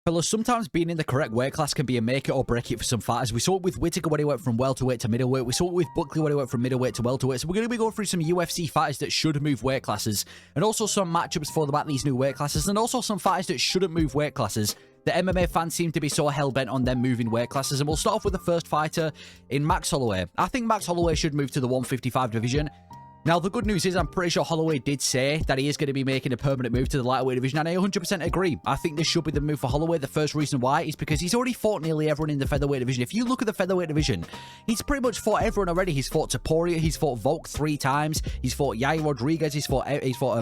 Fellas, sometimes being in the correct weight class can be a make it or break it for some fighters. We saw it with Whittaker when he went from welterweight to middleweight. We saw it with Buckley when he went from middleweight to welterweight. So we're going to be going through some UFC fighters that should move weight classes, and also some matchups for them at these new weight classes, and also some fighters that shouldn't move weight classes. The MMA fans seem to be so hell-bent on them moving weight classes, and we'll start off with the first fighter in Max Holloway. I think Max Holloway should move to the 155 division. Now, the good news is I'm pretty sure Holloway did say that he is going to be making a permanent move to the lightweight division, and I 100% agree. I think this should be the move for Holloway. The first reason why is because he's already fought nearly everyone in the featherweight division. If you look at the featherweight division, he's pretty much fought everyone already. He's fought Topuria, he's fought Volk 3 times, he's fought Yair Rodriguez, he's fought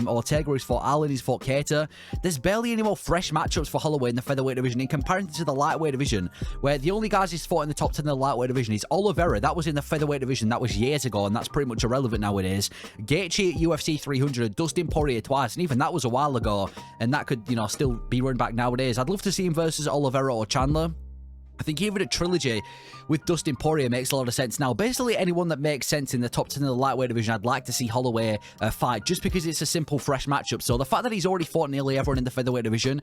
Ortega, he's fought Allen, he's fought Keita. There's barely any more fresh matchups for Holloway in the featherweight division in comparison to the lightweight division, where the only guys he's fought in the top 10 in the lightweight division is Oliveira. That was in the featherweight division. That was years ago, and that's pretty much irrelevant nowadays. Gaethje UFC 300, Dustin Poirier twice, and even that was a while ago, and that could, you know, still be run back nowadays. I'd love to see him versus Oliveira or Chandler. I think even a trilogy with Dustin Poirier makes a lot of sense now. Basically, anyone that makes sense in the top 10 of the lightweight division, I'd like to see Holloway fight, just because it's a simple, fresh matchup. So the fact that he's already fought nearly everyone in the featherweight division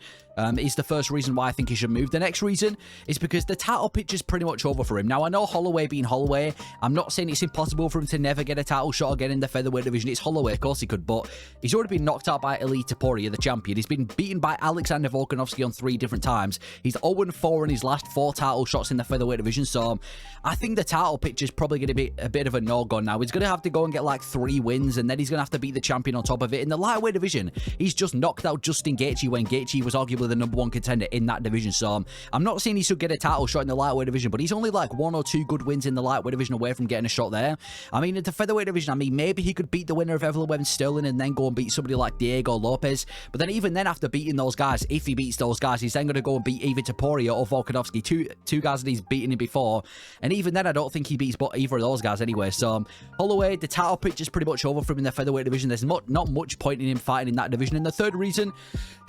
is the first reason why I think he should move. The next reason is because the title pitch is pretty much over for him. Now, I know Holloway being Holloway, I'm not saying it's impossible for him to never get a title shot again in the featherweight division. It's Holloway, of course he could, but he's already been knocked out by Elite Topuria, the champion. He's been beaten by Alexander Volkanovski on 3 different times. He's 0-4 in his last 4 title shots in the featherweight division, so I think the title pitch is probably going to be a bit of a no-go now. He's going to have to go and get like 3 wins, and then he's going to have to beat the champion on top of it. In the lightweight division, he's just knocked out Justin Gaethje when Gaethje was arguably the #1 contender in that division, so I'm not saying he should get a title shot in the lightweight division, but he's only like 1 or 2 good wins in the lightweight division away from getting a shot there. I mean, in the featherweight division, I mean, maybe he could beat the winner of Evelyn Sterling and then go and beat somebody like Diego Lopez, but then even then, after beating those guys, if he beats those guys, he's then going to go and beat either Topuria or Volkanovski, two guys that he's beaten him before, and even then I don't think he beats either of those guys anyway. So Holloway, the title pitch is pretty much over for him in the featherweight division. There's not much point in him fighting in that division. And the third reason,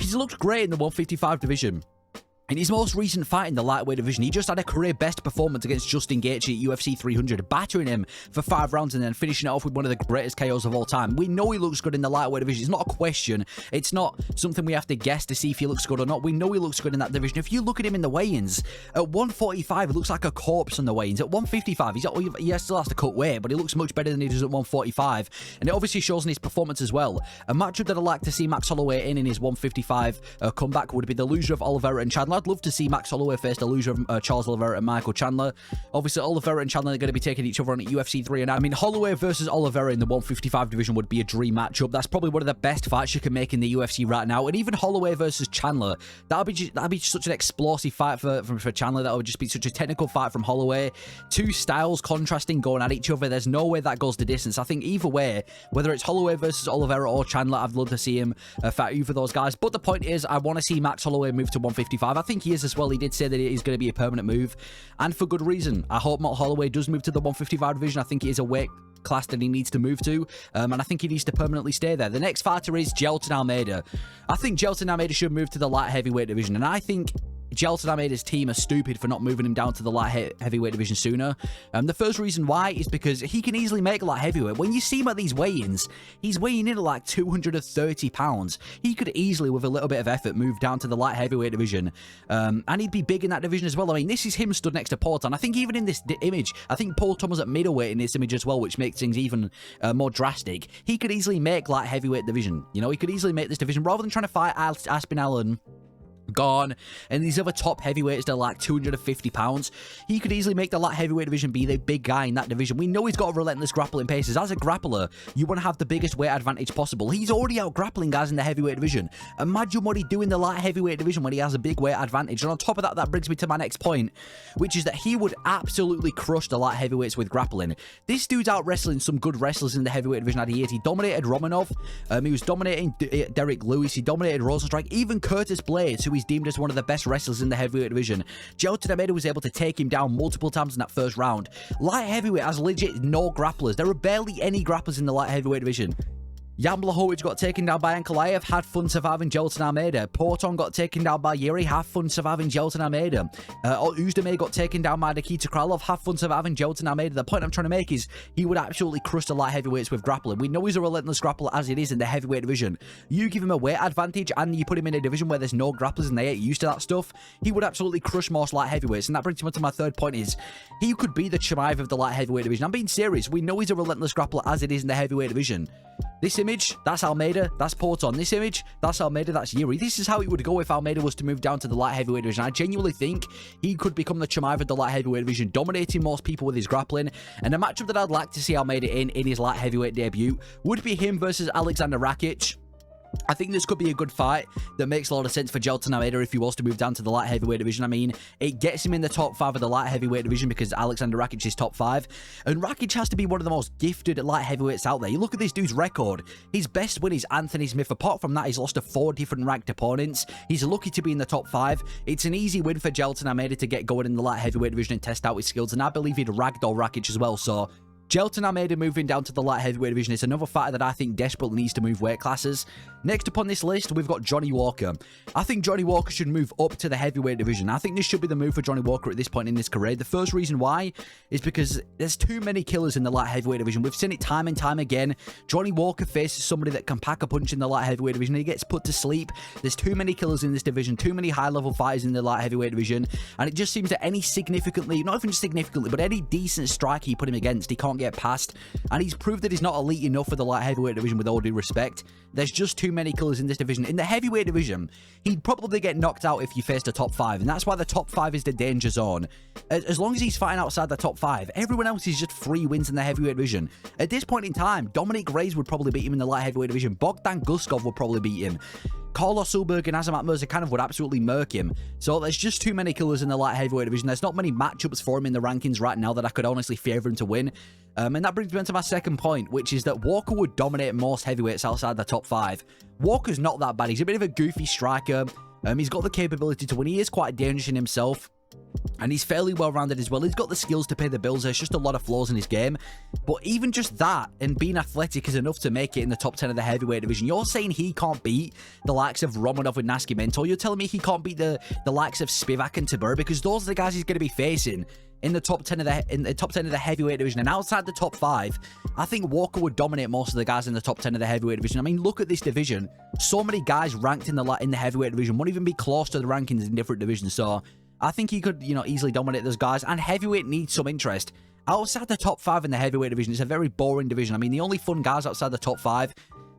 he's looked great in the 155 division. In his most recent fight in the lightweight division, he just had a career-best performance against Justin Gaethje at UFC 300, battering him for 5 rounds and then finishing it off with one of the greatest KOs of all time. We know he looks good in the lightweight division. It's not a question. It's not something we have to guess to see if he looks good or not. We know he looks good in that division. If you look at him in the weigh-ins, at 145, he looks like a corpse on the weigh-ins. At 155, he still has to cut weight, but he looks much better than he does at 145, and it obviously shows in his performance as well. A matchup that I'd like to see Max Holloway in his 155 comeback would be the loser of Oliveira and Chandler. I'd love to see Max Holloway face the loser of Charles Oliveira and Michael Chandler. Obviously, Oliveira and Chandler are going to be taking each other on at UFC 3, and I mean, Holloway versus Oliveira in the 155 division would be a dream matchup. That's probably one of the best fights you can make in the UFC right now, and even Holloway versus Chandler, that'd be such an explosive fight for Chandler. That would just be such a technical fight from Holloway. 2 styles contrasting, going at each other. There's no way that goes the distance. I think either way, whether it's Holloway versus Oliveira or Chandler, I'd love to see him fight either of those guys. But the point is, I want to see Max Holloway move to 155. I think he is as well. He did say that it is going to be a permanent move, and for good reason. I hope Matt Holloway does move to the 155 division. I think it is a weight class that he needs to move to, and I think he needs to permanently stay there. The next fighter is Jailton Almeida. I think Jailton Almeida should move to the light heavyweight division, and I think Jailton Almeida's team are stupid for not moving him down to the light heavyweight division sooner. The first reason why is because he can easily make light heavyweight. When you see him at these weigh-ins, he's weighing in at like 230 pounds. He could easily, with a little bit of effort, move down to the light heavyweight division, and he'd be big in that division as well. I mean, this is him stood next to Poatan. I think even in this image, I think Paul Thomas at middleweight in this image as well, which makes things even more drastic. He could easily make light heavyweight division. You know, he could easily make this division rather than trying to fight Aspinall and Gone and these other top heavyweights that are like 250 pounds. He could easily make the light heavyweight division be the big guy in that division. We know he's got relentless grappling paces. As a grappler, you want to have the biggest weight advantage possible. He's already out grappling guys in the heavyweight division. Imagine what he'd do in the light heavyweight division when he has a big weight advantage. And on top of that, that brings me to my next point, which is that he would absolutely crush the light heavyweights with grappling. This dude's out wrestling some good wrestlers in the heavyweight division at years. He dominated Romanov. He was dominating Derek Lewis. He dominated Rosenstrike. Even Curtis Blades, who he's deemed as one of the best wrestlers in the heavyweight division. Jailton Almeida was able to take him down multiple times in that first round. Light heavyweight has legit no grapplers. There are barely any grapplers in the light heavyweight division. Jan Blachowicz got taken down by Ankalaev, had fun surviving Jelton Almeida. Porton got taken down by Yuri, had fun surviving Jelton Almeida. Uzdemir got taken down by Nikita Krylov, had fun surviving Jelton Almeida. The point I'm trying to make is he would absolutely crush the light heavyweights with grappling. We know he's a relentless grappler as it is in the heavyweight division. You give him a weight advantage and you put him in a division where there's no grapplers and they ain't used to that stuff, he would absolutely crush most light heavyweights. And that brings me on to my third point is, he could be the Chimaev of the light heavyweight division. I'm being serious. We know he's a relentless grappler as it is in the heavyweight division. This image, that's Almeida, that's Porton. This image, that's Almeida, that's Yuri. This is how it would go if Almeida was to move down to the light heavyweight division. I genuinely think he could become the Chimaev of the light heavyweight division, dominating most people with his grappling. And a matchup that I'd like to see Almeida in his light heavyweight debut would be him versus Alexander Rakic. I think this could be a good fight that makes a lot of sense for Jelton Almeida if he was to move down to the light heavyweight division. I mean, it gets him in the top 5 of the light heavyweight division because Alexander Rakic is top 5. And Rakic has to be one of the most gifted light heavyweights out there. You look at this dude's record. His best win is Anthony Smith. Apart from that, he's lost to 4 different ranked opponents. He's lucky to be in the top 5. It's an easy win for Jelton Almeida to get going in the light heavyweight division and test out his skills. And I believe he'd ragdoll Rakic as well, so Jelton Almeida moving down to the light heavyweight division is another fighter that I think desperately needs to move weight classes. Next up on this list, we've got Johnny Walker. I think Johnny Walker should move up to the heavyweight division. I think this should be the move for Johnny Walker at this point in his career. The first reason why is because there's too many killers in the light heavyweight division. We've seen it time and time again. Johnny Walker faces somebody that can pack a punch in the light heavyweight division. He gets put to sleep. There's too many killers in this division, too many high-level fighters in the light heavyweight division, and it just seems that any significantly, not even just significantly, but any decent strike he put him against, he can't get past. And he's proved that he's not elite enough for the light heavyweight division, with all due respect. There's just too many killers in this division. In the heavyweight division, he'd probably get knocked out if you faced a top 5, and that's why the top 5 is the danger zone. As long as he's fighting outside the top 5, everyone else is just free wins in the heavyweight division. At this point in time, Dominic Reyes would probably beat him in the light heavyweight division. Bogdan Guskov would probably beat him. Carlos Ulberg and Azamat Murzakanov would absolutely murk him. So there's just too many killers in the light heavyweight division. There's not many matchups for him in the rankings right now that I could honestly favour him to win. And that brings me on to my second point, which is that Walker would dominate most heavyweights outside the top 5. Walker's not that bad. He's a bit of a goofy striker. He's got the capability to win. He is quite dangerous in himself. And he's fairly well-rounded as well. He's got the skills to pay the bills. There's just a lot of flaws in his game. But even just that and being athletic is enough to make it in the top 10 of the heavyweight division. You're saying he can't beat the likes of Romanov and Nascimento. You're telling me he can't beat the likes of Spivak and Tabur, because those are the guys he's going to be facing in the top 10 of the heavyweight division. And outside the top 5, I think Walker would dominate most of the guys in the top 10 of the heavyweight division. I mean, look at this division. So many guys ranked in the heavyweight division won't even be close to the rankings in different divisions. So I think he could, easily dominate those guys. And heavyweight needs some interest. Outside the top 5 in the heavyweight division, it's a very boring division. I mean, the only fun guys outside the top 5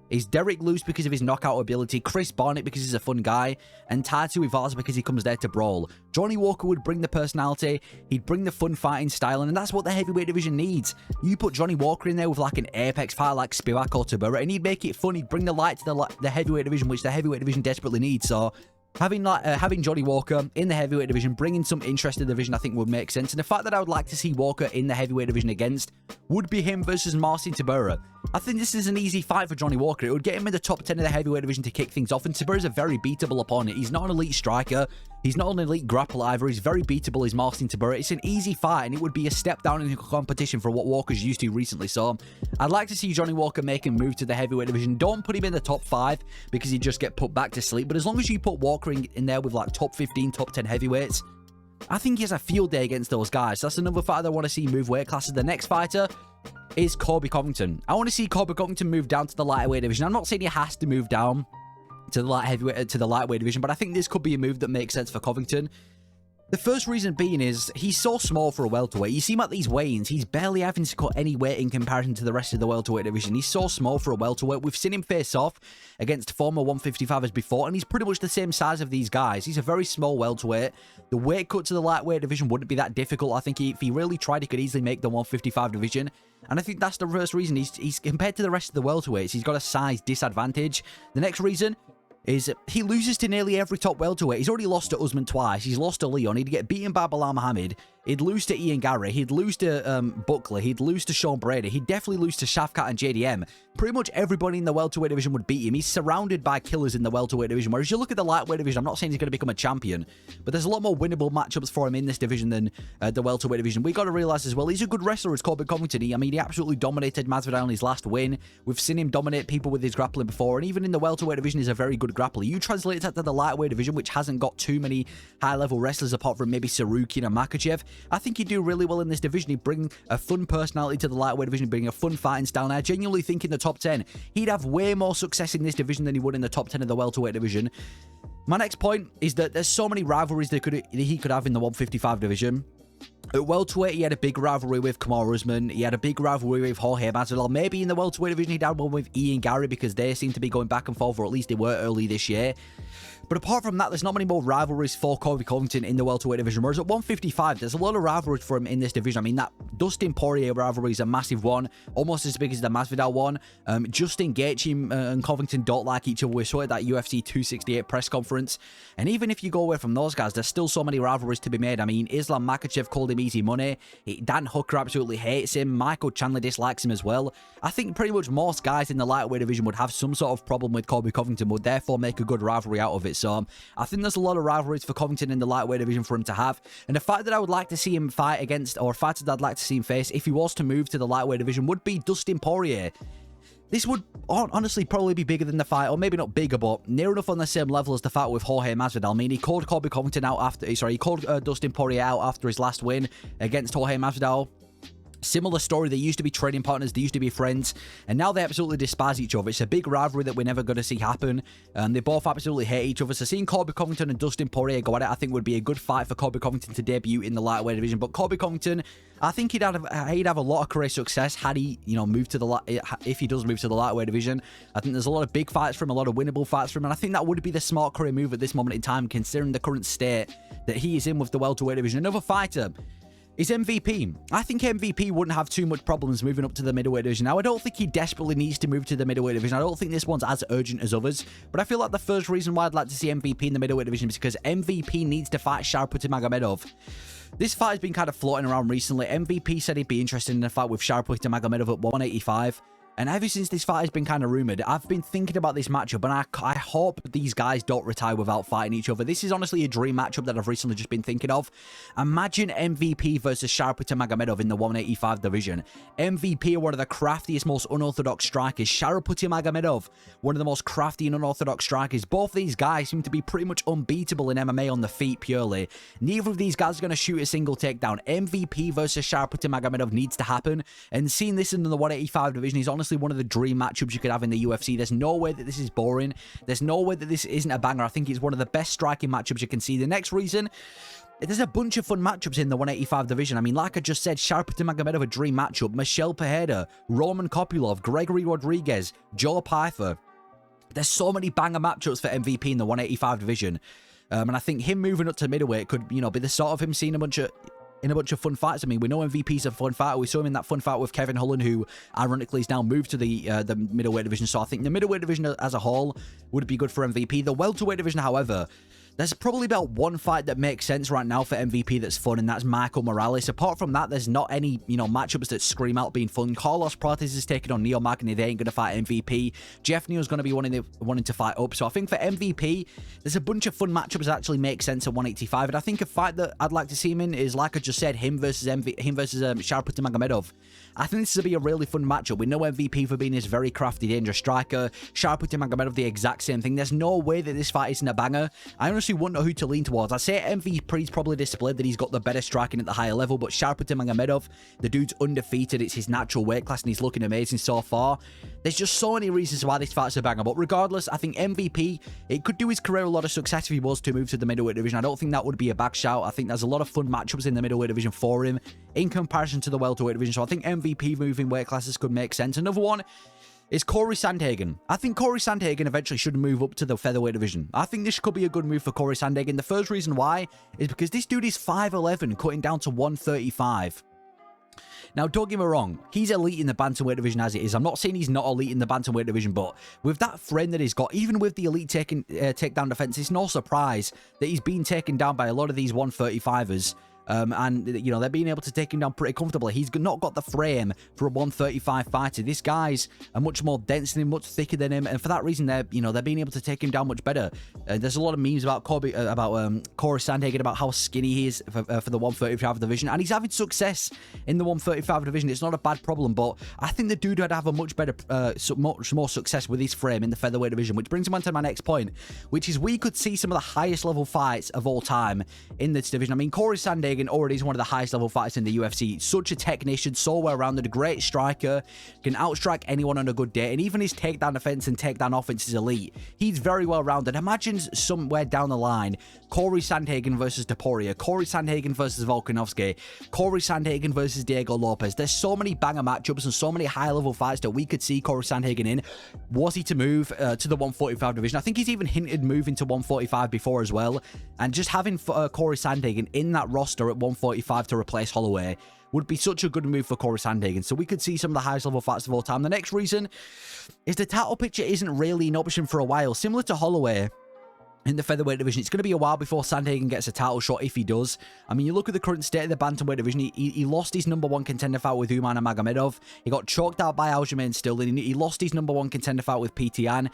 is Derek Lewis because of his knockout ability, Chris Barnett because he's a fun guy, and Tatu Ivaza because he comes there to brawl. Johnny Walker would bring the personality, he'd bring the fun fighting style, and that's what the heavyweight division needs. You put Johnny Walker in there with like an apex fighter like Spivak or Tabura, and he'd make it fun. He'd bring the light to the heavyweight division, which the heavyweight division desperately needs. So having Johnny Walker in the heavyweight division, bringing some interest to the division, I think would make sense. And the fact that I would like to see Walker in the heavyweight division against would be him versus Marcin Tybura. I think this is an easy fight for Johnny Walker. It would get him in the top 10 of the heavyweight division to kick things off. And Tybura is a very beatable opponent. He's not an elite striker. He's not an elite grappler either. He's very beatable as Marcin Tybura. It's an easy fight, and it would be a step down in the competition for what Walker's used to recently. So I'd like to see Johnny Walker make a move to the heavyweight division. Don't put him in the top 5 because he'd just get put back to sleep. But as long as you put Walker in there with like top 15, top 10 heavyweights, I think he has a field day against those guys. That's another fighter I want to see move weight classes. The next fighter is Colby Covington. I want to see Colby Covington move down to the lightweight division. I'm not saying he has to move down to the lightweight division, but I think this could be a move that makes sense for Covington. The first reason being is he's so small for a welterweight. You see him at these weigh-ins, he's barely having to cut any weight in comparison to the rest of the welterweight division. He's so small for a welterweight. We've seen him face off against former 155ers before, and he's pretty much the same size of these guys. He's a very small welterweight. The weight cut to the lightweight division wouldn't be that difficult. I think if he really tried, he could easily make the 155 division. And I think that's the first reason. He's compared to the rest of the welterweights, he's got a size disadvantage. The next reason is he loses to nearly every top welterweight. He's already lost to Usman twice. He's lost to Leon. He'd get beaten by Bilal Muhammad. He'd lose to Ian Gary. He'd lose to Buckley. He'd lose to Sean Brady. He'd definitely lose to Shafkat and JDM. Pretty much everybody in the welterweight division would beat him. He's surrounded by killers in the welterweight division. Whereas you look at the lightweight division, I'm not saying he's going to become a champion, but there's a lot more winnable matchups for him in this division than the welterweight division. We got to realize as well, he's a good wrestler as Colby Covington. He absolutely dominated Masvidal in his last win. We've seen him dominate people with his grappling before, and even in the welterweight division, he's a very good grappler. You translate that to the lightweight division, which hasn't got too many high-level wrestlers apart from maybe Sarukian and Makachev. I think he'd do really well in this division. He'd bring a fun personality to the lightweight division, bring a fun fighting style, and I genuinely think in the top 10, he'd have way more success in this division than he would in the top 10 of the welterweight division. My next point is that there's so many rivalries that he could have in the 155 division. At welterweight, he had a big rivalry with Kamaru Usman. He had a big rivalry with Jorge Masvidal. Maybe in the welterweight division, he'd had one with Ian Gary because they seem to be going back and forth, or at least they were early this year. But apart from that, there's not many more rivalries for Colby Covington in the welterweight division. Whereas at 155, there's a lot of rivalries for him in this division. I mean, that Dustin Poirier rivalry is a massive one, almost as big as the Masvidal one. Justin Gaethje and Covington don't like each other. We saw it at that UFC 268 press conference. And even if you go away from those guys, there's still so many rivalries to be made. I mean, Islam Makhachev called him easy money. Dan Hooker absolutely hates him. Michael Chandler dislikes him as well. I think pretty much most guys in the lightweight division would have some sort of problem with Colby Covington, would therefore make a good rivalry out of it. So I think there's a lot of rivalries for Covington in the lightweight division for him to have. And the fight that I would like to see him fight against, or a fighter that I'd like to see him face if he was to move to the lightweight division, would be Dustin Poirier. This would honestly probably be bigger than the fight, or maybe not bigger, but near enough on the same level as the fight with Jorge Masvidal. I mean, he called Colby Covington out after, he called Dustin Poirier out after his last win against Jorge Masvidal. Similar story, they used to be training partners, they used to be friends, and now they absolutely despise each other. It's a big rivalry that we're never going to see happen. They both absolutely hate each other, so seeing Colby Covington and Dustin Poirier go at it, I think would be a good fight for Colby Covington to debut in the lightweight division. But Colby Covington, I think he'd have a lot of career success had he, moved to if he does move to the lightweight division. I think there's a lot of big fights for him, a lot of winnable fights for him, and I think that would be the smart career move at this moment in time, considering the current state that he is in with the welterweight division. Another fighter is MVP. I think MVP wouldn't have too much problems moving up to the middleweight division. Now, I don't think he desperately needs to move to the middleweight division. I don't think this one's as urgent as others, but I feel like the first reason why I'd like to see MVP in the middleweight division is because MVP needs to fight Sharipute Magomedov. This fight has been kind of floating around recently. MVP said he'd be interested in a fight with Sharipute Magomedov at 185. And ever since this fight has been kind of rumoured, I've been thinking about this matchup, and I hope these guys don't retire without fighting each other. This is honestly a dream matchup that I've recently just been thinking of. Imagine MVP versus Sharipute Magomedov in the 185 division. MVP, one of the craftiest, most unorthodox strikers. Sharipute Magomedov, one of the most crafty and unorthodox strikers. Both these guys seem to be pretty much unbeatable in MMA on the feet purely. Neither of these guys are going to shoot a single takedown. MVP versus Sharipute Magomedov needs to happen, and seeing this in the 185 division is honestly one of the dream matchups you could have in the UFC. There's no way that this is boring. There's no way that this isn't a banger. I think it's one of the best striking matchups you can see. The next reason, there's a bunch of fun matchups in the 185 division. I mean, like I just said, Sharipute Magomedov, a dream matchup. Michel Pereira, Roman Kopylov, Gregory Rodriguez, Joe Pyfer. There's so many banger matchups for MVP in the 185 division. And I think him moving up to middleweight could, be the start of him seeing a bunch of fun fights. I mean, we know MVP's a fun fighter. We saw him in that fun fight with Kevin Holland, who ironically is now moved to the middleweight division. So I think the middleweight division as a whole would be good for MVP. The welterweight division, however, there's probably about one fight that makes sense right now for MVP that's fun, and that's Michael Morales. Apart from that, there's not any, matchups that scream out being fun. Carlos Prates is taking on Neil Magny. They ain't going to fight MVP. Jeff Neal's going to be wanting to fight up. So I think for MVP, there's a bunch of fun matchups that actually make sense at 185. And I think a fight that I'd like to see him in is, like I just said, him versus Sharipute Magomedov. I think this will be a really fun matchup. We know MVP for being this very crafty, dangerous striker. Sharipute Magomedov, the exact same thing. There's no way that this fight isn't a banger. I honestly wouldn't know who to lean towards. I'd say MVP's probably displayed that he's got the better striking at the higher level, but Sharipute Magomedov, the dude's undefeated. It's his natural weight class, and he's looking amazing so far. There's just so many reasons why this fight's a banger, but regardless, I think MVP, it could do his career a lot of success if he was to move to the middleweight division. I don't think that would be a back shout. I think there's a lot of fun matchups in the middleweight division for him in comparison to the welterweight division, so I think MVP moving weight classes could make sense. Another one is Corey Sandhagen. I think Corey Sandhagen eventually should move up to the featherweight division. I think this could be a good move for Corey Sandhagen. The first reason why is because this dude is 5'11", cutting down to 135. Now, don't get me wrong, he's elite in the bantamweight division as it is. I'm not saying he's not elite in the bantamweight division, but with that frame that he's got, even with the elite takedown defense, it's no surprise that he's been taken down by a lot of these 135ers. And, you know, they're being able to take him down pretty comfortably. He's not got the frame for a 135 fighter. This guy's a much more dense than him, much thicker than him, and for that reason, they're being able to take him down much better. There's a lot of memes about Corey Sandhagen, about how skinny he is for the 135 division, and he's having success in the 135 division. It's not a bad problem, but I think the dude would have a much better, much more success with his frame in the featherweight division, which brings me on to my next point, which is we could see some of the highest level fights of all time in this division. I mean, Corey Sandhagen already is one of the highest level fighters in the UFC. Such a technician, so well-rounded, a great striker, can outstrike anyone on a good day, and even his takedown defense and takedown offense is elite. He's very well-rounded. Imagine somewhere down the line, Corey Sandhagen versus Topuria, Corey Sandhagen versus Volkanovski, Corey Sandhagen versus Diego Lopez. There's so many banger matchups and so many high-level fights that we could see Corey Sandhagen in. Was he to move to the 145 division? I think he's even hinted moving to 145 before as well, and just having Corey Sandhagen in that roster at 145 to replace Holloway would be such a good move for Corey Sandhagen. So we could see some of the highest level fights of all time. The next reason is the title picture isn't really an option for a while. Similar to Holloway in the featherweight division, it's going to be a while before Sandhagen gets a title shot, if he does. I mean, you look at the current state of the bantamweight division, he lost his #1 contender fight with Umar Nurmagomedov. He got choked out by Aljamain Sterling. He lost his #1 contender fight with PTN.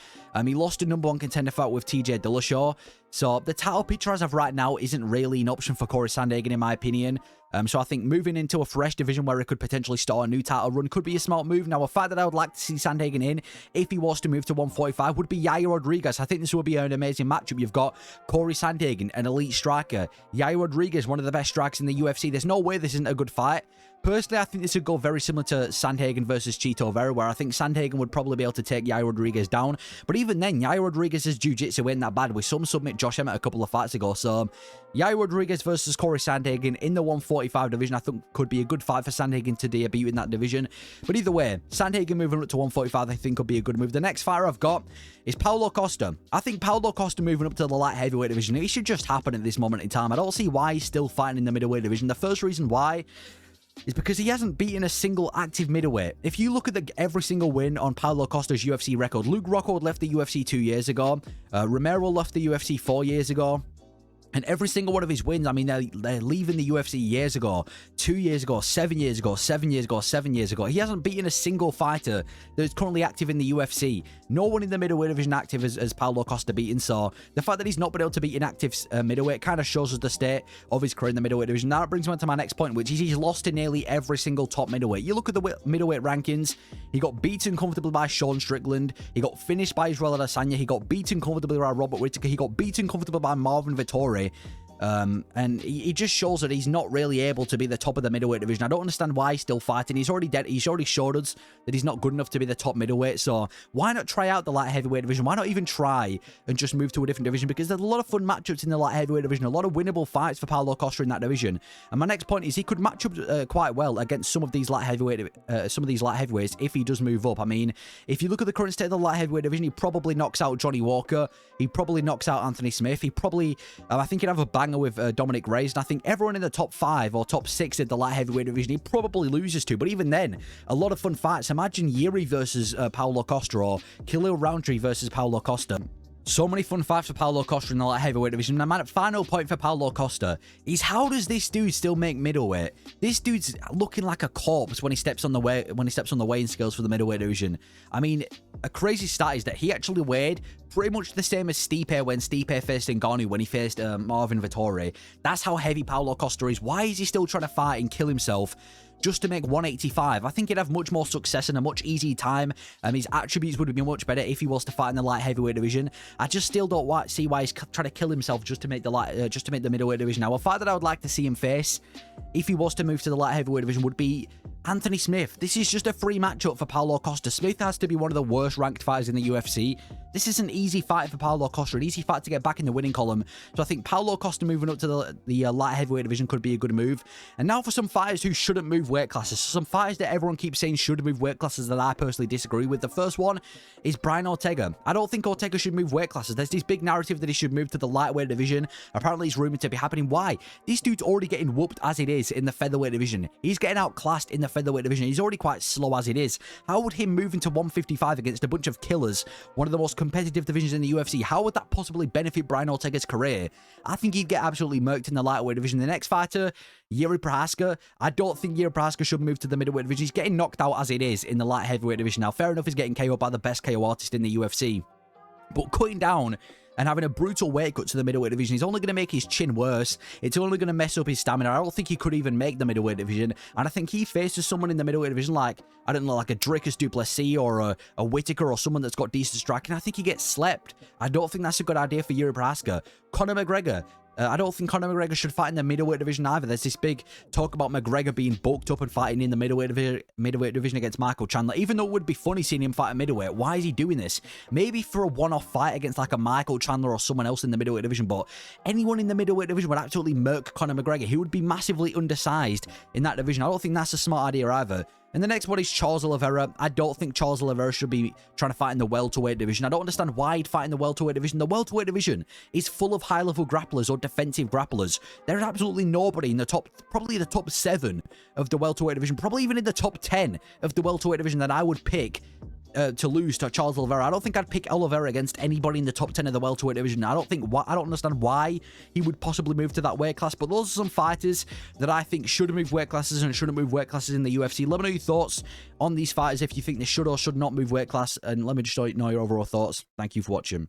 He lost a #1 contender fight with TJ Dillashaw. So the title picture as of right now isn't really an option for Corey Sandhagen, in my opinion. So I think moving into a fresh division where he could potentially start a new title run could be a smart move. Now, a fight that I would like to see Sandhagen in, if he was to move to 145, would be Yair Rodriguez. I think this would be an amazing matchup. You've got Corey Sandhagen, an elite striker. Yair Rodriguez, one of the best strikers in the UFC. There's no way this isn't a good fight. Personally, I think this would go very similar to Sandhagen versus Chito Vera, where I think Sandhagen would probably be able to take Yair Rodriguez down. But even then, Yair Rodriguez's jiu-jitsu ain't that bad. We saw him submit Josh Emmett a couple of fights ago. So, Yair Rodriguez versus Corey Sandhagen in the 145 division, I think could be a good fight for Sandhagen to debut in that division. But either way, Sandhagen moving up to 145, I think could be a good move. The next fighter I've got is Paulo Costa. I think Paulo Costa moving up to the light heavyweight division, it should just happen at this moment in time. I don't see why he's still fighting in the middleweight division. The first reason why is because he hasn't beaten a single active middleweight. If you look at every single win on Paulo Costa's UFC record, Luke Rockhold left the UFC 2 years ago, Romero left the UFC 4 years ago, and every single one of his wins, I mean, they're leaving the UFC years ago, 2 years ago, 7 years ago, 7 years ago, 7 years ago. He hasn't beaten a single fighter that is currently active in the UFC. No one in the middleweight division active as Paulo Costa beaten. So the fact that he's not been able to beat an active middleweight kind of shows us the state of his career in the middleweight division. Now it brings me on to my next point, which is he's lost to nearly every single top middleweight. You look at the middleweight rankings, he got beaten comfortably by Sean Strickland. He got finished by Israel Adesanya. He got beaten comfortably by Robert Whittaker. He got beaten comfortably by Marvin Vettori. And he just shows that he's not really able to be the top of the middleweight division. I don't understand why he's still fighting. He's already dead. He's already showed us that he's not good enough to be the top middleweight. So why not try out the light heavyweight division? Why not even try and just move to a different division? Because there's a lot of fun matchups in the light heavyweight division, a lot of winnable fights for Paulo Costa in that division. And my next point is he could match up quite well against some of these light heavyweights if he does move up. I mean, if you look at the current state of the light heavyweight division, he probably knocks out Johnny Walker. He probably knocks out Anthony Smith. He probably, I think he'd have a bang with Dominic Reyes, and I think everyone in the top 5 or top 6 in the light heavyweight division he probably loses to. But even then, a lot of fun fights. Imagine Yuri versus Paulo Costa, or Khalil Roundtree versus Paulo Costa. So many fun fights for Paulo Costa in the light heavyweight division. And my final point for Paulo Costa is, how does this dude still make middleweight? This dude's looking like a corpse when he steps on the weighing scales for the middleweight division. I mean, a crazy stat is that he actually weighed pretty much the same as Stipe when Stipe faced Ngannou when he faced Marvin Vettori. That's how heavy Paulo Costa is. Why is he still trying to fight and kill himself just to make 185? I think he'd have much more success and a much easier time. His attributes would be much better if he was to fight in the light heavyweight division. I just still don't see why he's trying to kill himself just to make the middleweight division. Now, a fight that I would like to see him face if he was to move to the light heavyweight division would be Anthony Smith. This is just a free matchup for Paulo Costa. Smith has to be one of the worst ranked fighters in the UFC. This is an easy fight for Paulo Costa, an easy fight to get back in the winning column. So I think Paulo Costa moving up to the light heavyweight division could be a good move. And now for some fighters who shouldn't move weight classes. Some fighters that everyone keeps saying should move weight classes that I personally disagree with. The first one is Brian Ortega. I don't think Ortega should move weight classes. There's this big narrative that he should move to the lightweight division. Apparently it's rumored to be happening. Why? This dude's already getting whooped as it is in the featherweight division. He's getting outclassed in the featherweight division. He's already quite slow as it is. How would him move into 155 against a bunch of killers, one of the most competitive divisions in the UFC, how would that possibly benefit Brian Ortega's career? I think he'd get absolutely murked in the lightweight division. The next fighter, Yuri Prochazka, I don't think Yuri Prochazka should move to the middleweight division. He's getting knocked out as it is in the light heavyweight division. Now, fair enough, he's getting KO'd by the best KO artist in the UFC. But cutting down and having a brutal weight cut to the middleweight division is only going to make his chin worse. It's only going to mess up his stamina. I don't think he could even make the middleweight division. And I think he faces someone in the middleweight division like, I don't know, like a Dricus du Plessis or a Whittaker or someone that's got decent striking. I think he gets slept. I don't think that's a good idea for Yuri Prochazka. Conor McGregor. I don't think Conor McGregor should fight in the middleweight division either. There's this big talk about McGregor being bulked up and fighting in the middleweight division against Michael Chandler. Even though it would be funny seeing him fight at middleweight, why is he doing this? Maybe for a one-off fight against like a Michael Chandler or someone else in the middleweight division, but anyone in the middleweight division would absolutely murk Conor McGregor. He would be massively undersized in that division. I don't think that's a smart idea either. And the next one is Charles Oliveira. I don't think Charles Oliveira should be trying to fight in the welterweight division. I don't understand why he'd fight in the welterweight division. The welterweight division is full of high-level grapplers or defensive grapplers. There's absolutely nobody in the top, probably the top 7 of the welterweight division, probably even in the top 10 of the welterweight division that I would pick to lose to Charles Oliveira. I don't think I'd pick Oliveira against anybody in the top 10 of the welterweight division. I don't understand why he would possibly move to that weight class, but those are some fighters that I think should move weight classes and shouldn't move weight classes in the UFC. Let me know your thoughts on these fighters, if you think they should or should not move weight class, and let me just know your overall thoughts. Thank you for watching.